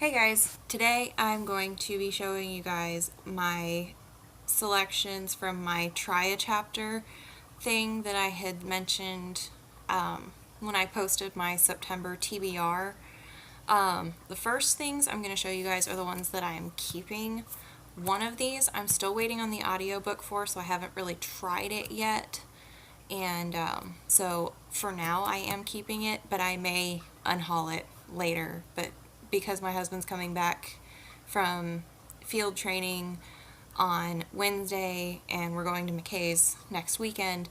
Hey guys, today I'm going to be showing you guys my selections from my try a chapter thing that I had mentioned when I posted my September TBR. The first things I'm going to show you guys are the ones that I am keeping. One of these I'm still waiting on the audiobook for, so I haven't really tried it yet. And so for now I am keeping it, but I may unhaul it later. But because my husband's coming back from field training on Wednesday and we're going to McKay's next weekend,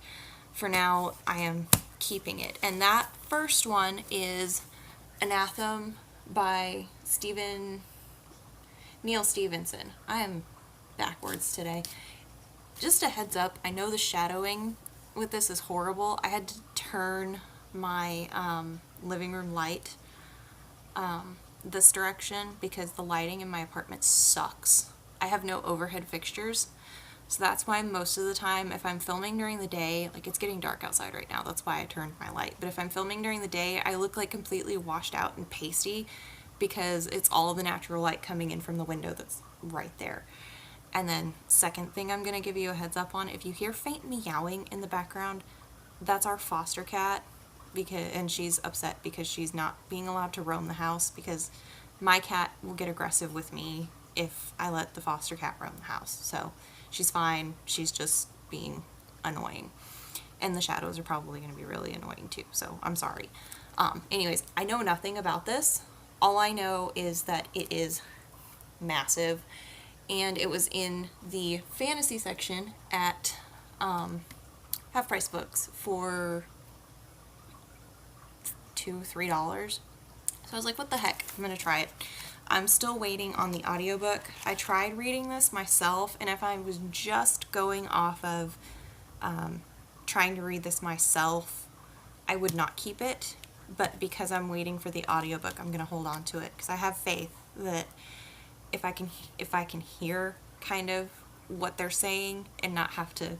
for now I am keeping it. And that first one is Anathema by Neil Stevenson. I am backwards today. Just a heads up, I know the shadowing with this is horrible. I had to turn my living room light this direction because the lighting in my apartment sucks. I have no overhead fixtures, so that's why most of the time if I'm filming during the day, like it's getting dark outside right now, that's why I turned my light, but if I'm filming during the day I look like completely washed out and pasty because it's all the natural light coming in from the window that's right there. And then second thing I'm going to give you a heads up on, if you hear faint meowing in the background, that's our foster cat, and she's upset because she's not being allowed to roam the house because my cat will get aggressive with me if I let the foster cat roam the house. So she's fine, she's just being annoying. And the shadows are probably going to be really annoying too, so I'm sorry. Anyways, I know nothing about this. All I know is that it is massive, and it was in the fantasy section at Half Price Books for $2-3. So I was like, what the heck, I'm gonna try it. I'm still waiting on the audiobook. I tried reading this myself, and if I was just going off of trying to read this myself, I would not keep it, but because I'm waiting for the audiobook, I'm gonna hold on to it because I have faith that if I can hear kind of what they're saying and not have to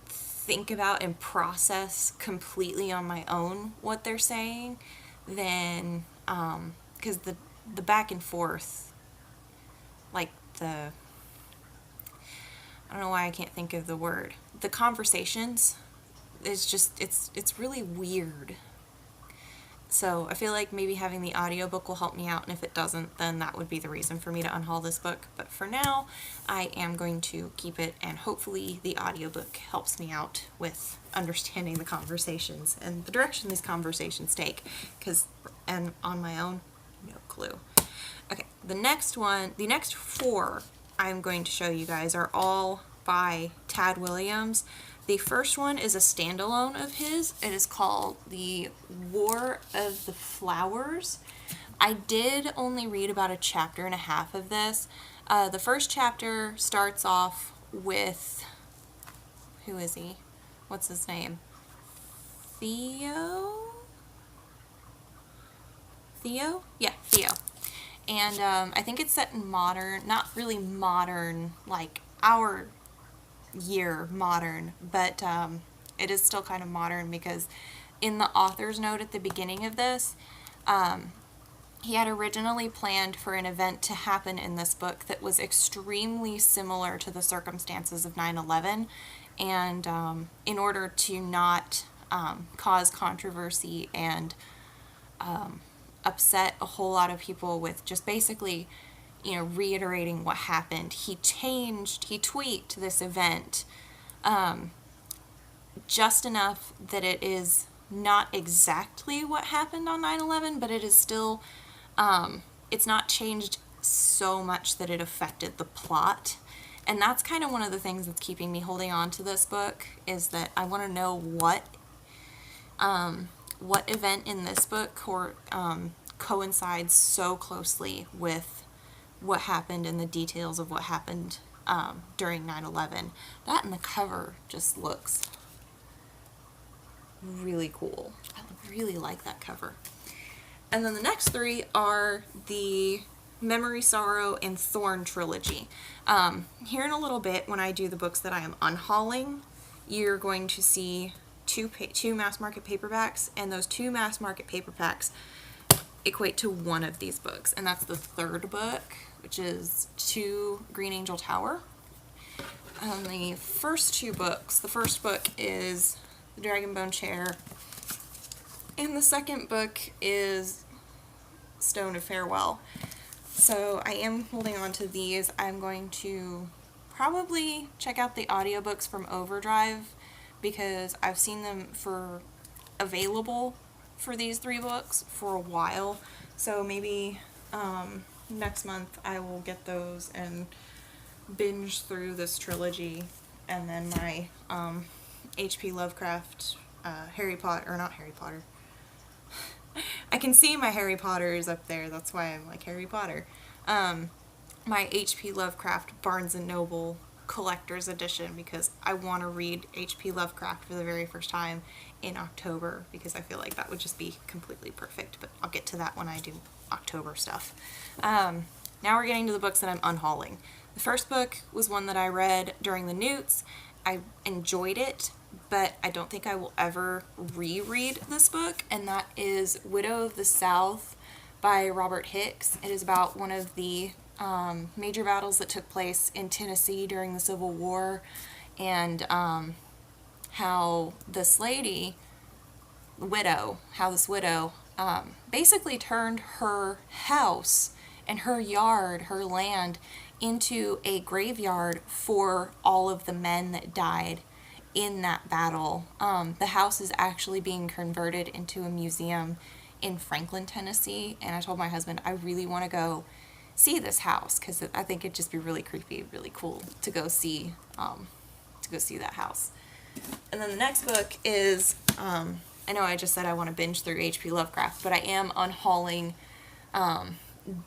think about and process completely on my own what they're saying, then because the back and forth, like I don't know why I can't think of the word, the conversations is just it's really weird. So I feel like maybe having the audiobook will help me out, and if it doesn't, then that would be the reason for me to unhaul this book. But for now, I am going to keep it, and hopefully the audiobook helps me out with understanding the conversations and the direction these conversations take, and on my own, no clue. Okay, the next four I'm going to show you guys are all by Tad Williams. The first one is a standalone of his. It is called The War of the Flowers. I did only read about a chapter and a half of this. The first chapter starts off with, who is he? What's his name? Theo? Yeah, Theo. And I think it's set in modern, not really modern, like our year modern, but it is still kind of modern because in the author's note at the beginning of this, he had originally planned for an event to happen in this book that was extremely similar to the circumstances of 9/11, and in order to not cause controversy and upset a whole lot of people with just basically reiterating what happened, he tweaked this event just enough that it is not exactly what happened on 9/11, but it is still, it's not changed so much that it affected the plot. And that's kind of one of the things that's keeping me holding on to this book, is that I want to know what event in this book coincides so closely with what happened and the details of what happened during 9/11. That and the cover just looks really cool. I really like that cover. And then the next three are the Memory, Sorrow, and Thorn trilogy. Here in a little bit, when I do the books that I am unhauling, you're going to see two mass market paperbacks, and those two mass market paperbacks equate to one of these books, and that's the third book, which is To Green Angel Tower. The first two books, the first book is The Dragonbone Chair, and the second book is Stone of Farewell. So I am holding on to these. I'm going to probably check out the audiobooks from Overdrive because I've seen them available for these three books for a while. So maybe next month I will get those and binge through this trilogy, and then my H.P. Lovecraft not Harry Potter. I can see my Harry Potters up there, that's why I'm like Harry Potter. My H.P. Lovecraft Barnes & Noble collector's edition, because I want to read H.P. Lovecraft for the very first time in October, because I feel like that would just be completely perfect, but I'll get to that when I do October stuff. Now we're getting to the books that I'm unhauling. The first book was one that I read during the Newts. I enjoyed it, but I don't think I will ever reread this book, and that is Widow of the South by Robert Hicks. It is about one of the major battles that took place in Tennessee during the Civil War, and how this widow basically turned her house and her yard, her land, into a graveyard for all of the men that died in that battle. The house is actually being converted into a museum in Franklin, Tennessee, and I told my husband I really want to go see this house because I think it'd just be really creepy, really cool to go see that house. And then the next book is I know I just said I want to binge through H.P. Lovecraft, but I am unhauling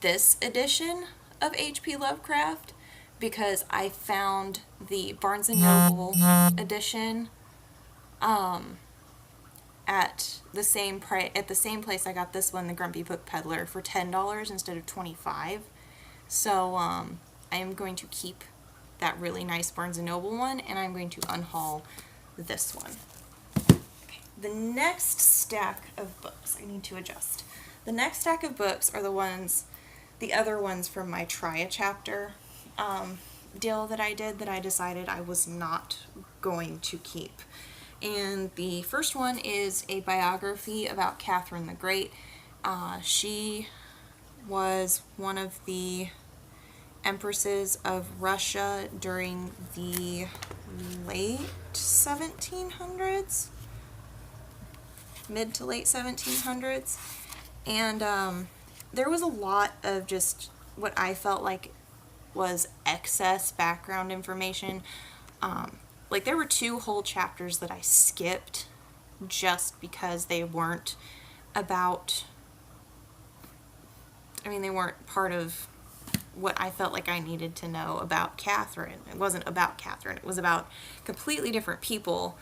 this edition of H.P. Lovecraft because I found the Barnes & Noble edition at the same place I got this one, the Grumpy Book Peddler, for $10 instead of $25. So I am going to keep that really nice Barnes & Noble one, and I'm going to unhaul this one. Okay. The next stack of books, I need to adjust. The next stack of books are the other ones from my Try a Chapter deal that I did that I decided I was not going to keep. And the first one is a biography about Catherine the Great. She was one of the empresses of Russia during the late 1700s, mid to late 1700s, and there was a lot of just what I felt like was excess background information. Like there were 2 whole chapters that I skipped just because they weren't about, they weren't part of what I felt like I needed to know about Catherine. It wasn't about Catherine. It was about completely different people.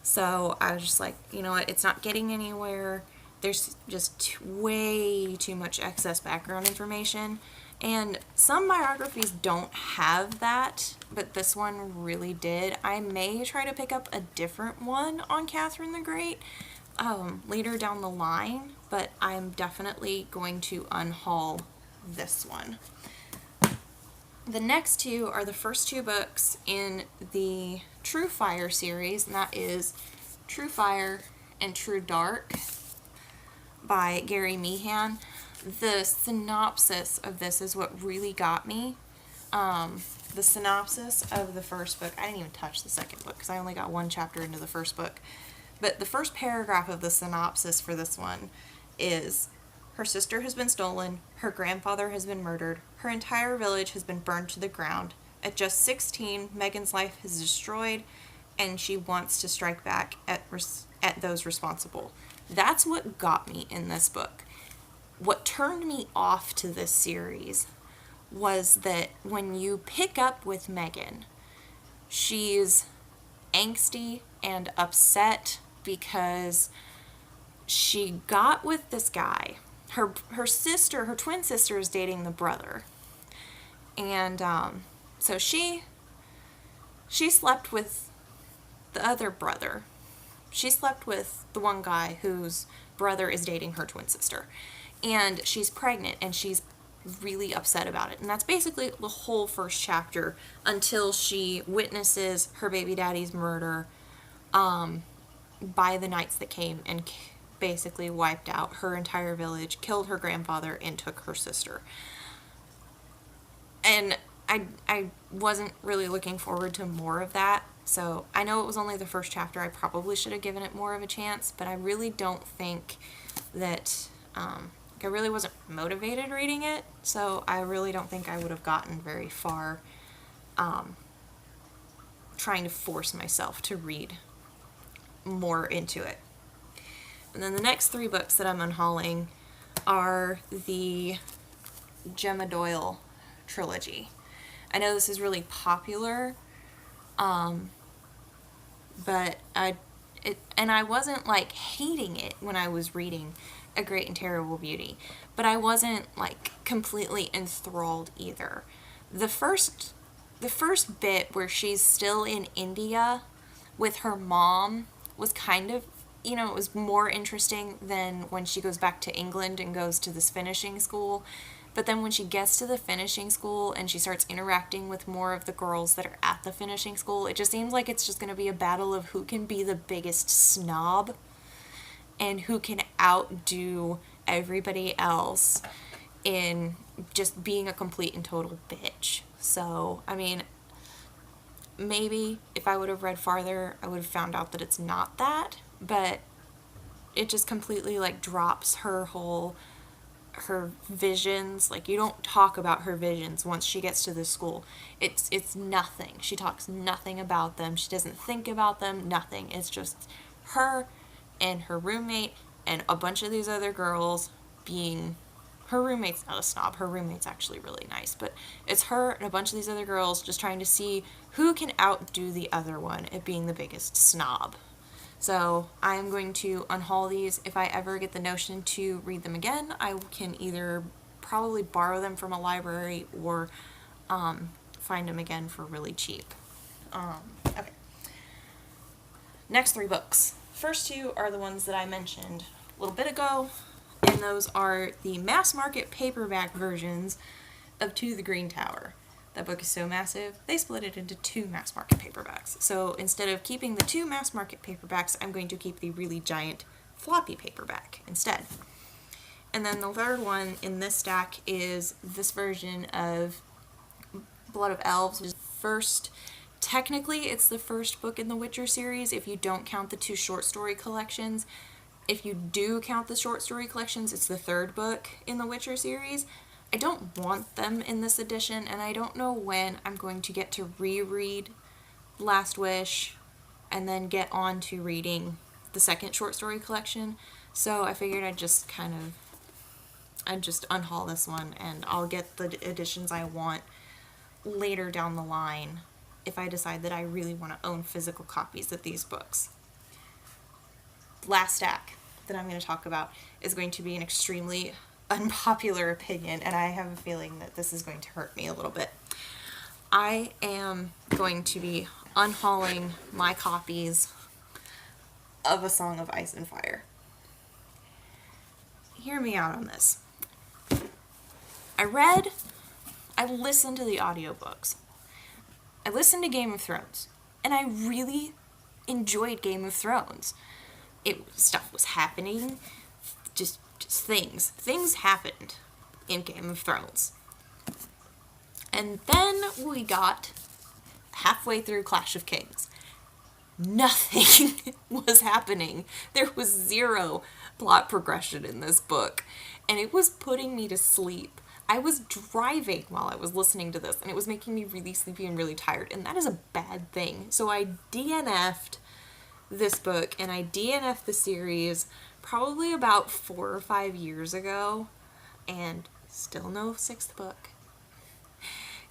So I was just like, you know what, it's not getting anywhere. There's just way too much excess background information. And some biographies don't have that, but this one really did. I may try to pick up a different one on Catherine the Great later down the line, but I'm definitely going to unhaul this one. The next 2 are the first 2 books in the True Fire series, and that is True Fire and True Dark by Gary Meehan. The synopsis of this is what really got me. The synopsis of the first book, I didn't even touch the second book because I only got 1 chapter into the first book, but the first paragraph of the synopsis for this one is: her sister has been stolen, her grandfather has been murdered, her entire village has been burned to the ground. At just 16, Megan's life is destroyed, and she wants to strike back at those responsible. That's what got me in this book. What turned me off to this series was that when you pick up with Megan, she's angsty and upset because she got with this guy. Her twin sister is dating the brother. And so she slept with the other brother. She slept with the one guy whose brother is dating her twin sister. and she's pregnant, and she's really upset about it. And that's basically the whole first chapter until she witnesses her baby daddy's murder by the knights that came and basically wiped out her entire village, killed her grandfather, and took her sister. And I wasn't really looking forward to more of that. So I know it was only the first chapter. I probably should have given it more of a chance, but I really don't think that I really wasn't motivated reading it. So I really don't think I would have gotten very far trying to force myself to read more into it. And then the next 3 books that I'm unhauling are the Gemma Doyle trilogy. I know this is really popular, but I wasn't like hating it when I was reading A Great and Terrible Beauty, but I wasn't like completely enthralled either. The first bit where she's still in India with her mom was kind of, it was more interesting than when she goes back to England and goes to this finishing school. But then when she gets to the finishing school and she starts interacting with more of the girls that are at the finishing school, it just seems like it's just going to be a battle of who can be the biggest snob and who can outdo everybody else in just being a complete and total bitch. So, I mean, maybe if I would have read farther, I would have found out that it's not that, but it just completely like drops her visions. Like, you don't talk about her visions once she gets to this school. It's nothing. She talks nothing about them. She doesn't think about them, nothing. It's just her and her roommate and a bunch of these other girls being... Her roommate's not a snob. Her roommate's actually really nice. But it's her and a bunch of these other girls just trying to see who can outdo the other one at being the biggest snob. So I am going to unhaul these. If I ever get the notion to read them again, I can either probably borrow them from a library or find them again for really cheap. Okay. Next 3 books. First 2 are the ones that I mentioned a little bit ago, and those are the mass market paperback versions of To the Green Tower. That book is so massive, they split it into 2 mass market paperbacks. So instead of keeping the 2 mass market paperbacks, I'm going to keep the really giant floppy paperback instead. And then the third one in this stack is this version of Blood of Elves, which is first... Technically, it's the first book in the Witcher series if you don't count the 2 short story collections. If you do count the short story collections, it's the 3rd book in the Witcher series. I don't want them in this edition, and I don't know when I'm going to get to reread Last Wish and then get on to reading the 2nd short story collection. So I figured I'd just unhaul this one, and I'll get the editions I want later down the line if I decide that I really want to own physical copies of these books. Last stack that I'm going to talk about is going to be an extremely unpopular opinion, and I have a feeling that this is going to hurt me a little bit. I am going to be unhauling my copies of A Song of Ice and Fire. Hear me out on this. I listened to the audiobooks. I listened to Game of Thrones, and I really enjoyed Game of Thrones. Stuff was happening, just things. Things happened in Game of Thrones. And then we got halfway through Clash of Kings. Nothing was happening. There was 0 plot progression in this book, and it was putting me to sleep. I was driving while I was listening to this, and it was making me really sleepy and really tired, and that is a bad thing. So I DNF'd this book, and I DNF'd the series probably about 4 or 5 years ago, and still no 6th book.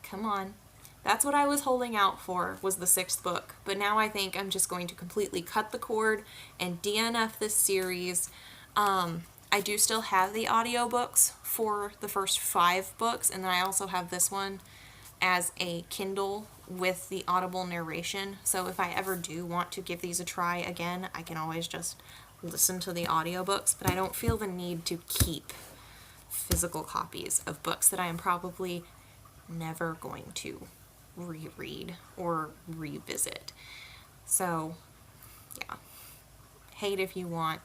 Come on. That's what I was holding out for, was the 6th book. But now I think I'm just going to completely cut the cord and DNF this series. I do still have the audiobooks for the first 5 books, and then I also have this one as a Kindle with the audible narration. So if I ever do want to give these a try again, I can always just listen to the audiobooks, but I don't feel the need to keep physical copies of books that I am probably never going to reread or revisit. So, yeah. Hate if you want.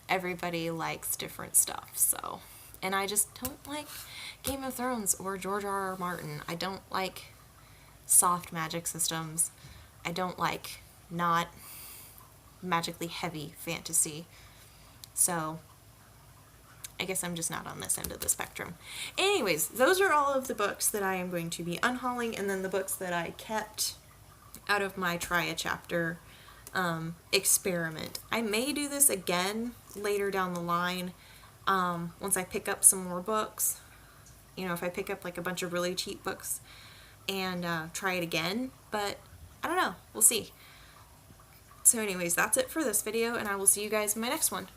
Everybody likes different stuff, so. And I just don't like Game of Thrones or George R. R. Martin. I don't like soft magic systems. I don't like not magically heavy fantasy. So, I guess I'm just not on this end of the spectrum. Anyways, those are all of the books that I am going to be unhauling, and then the books that I kept out of my try a chapter experiment. I may do this again later down the line, once I pick up some more books. You know, if I pick up like a bunch of really cheap books and try it again, but I don't know. We'll see. So anyways, that's it for this video, and I will see you guys in my next one.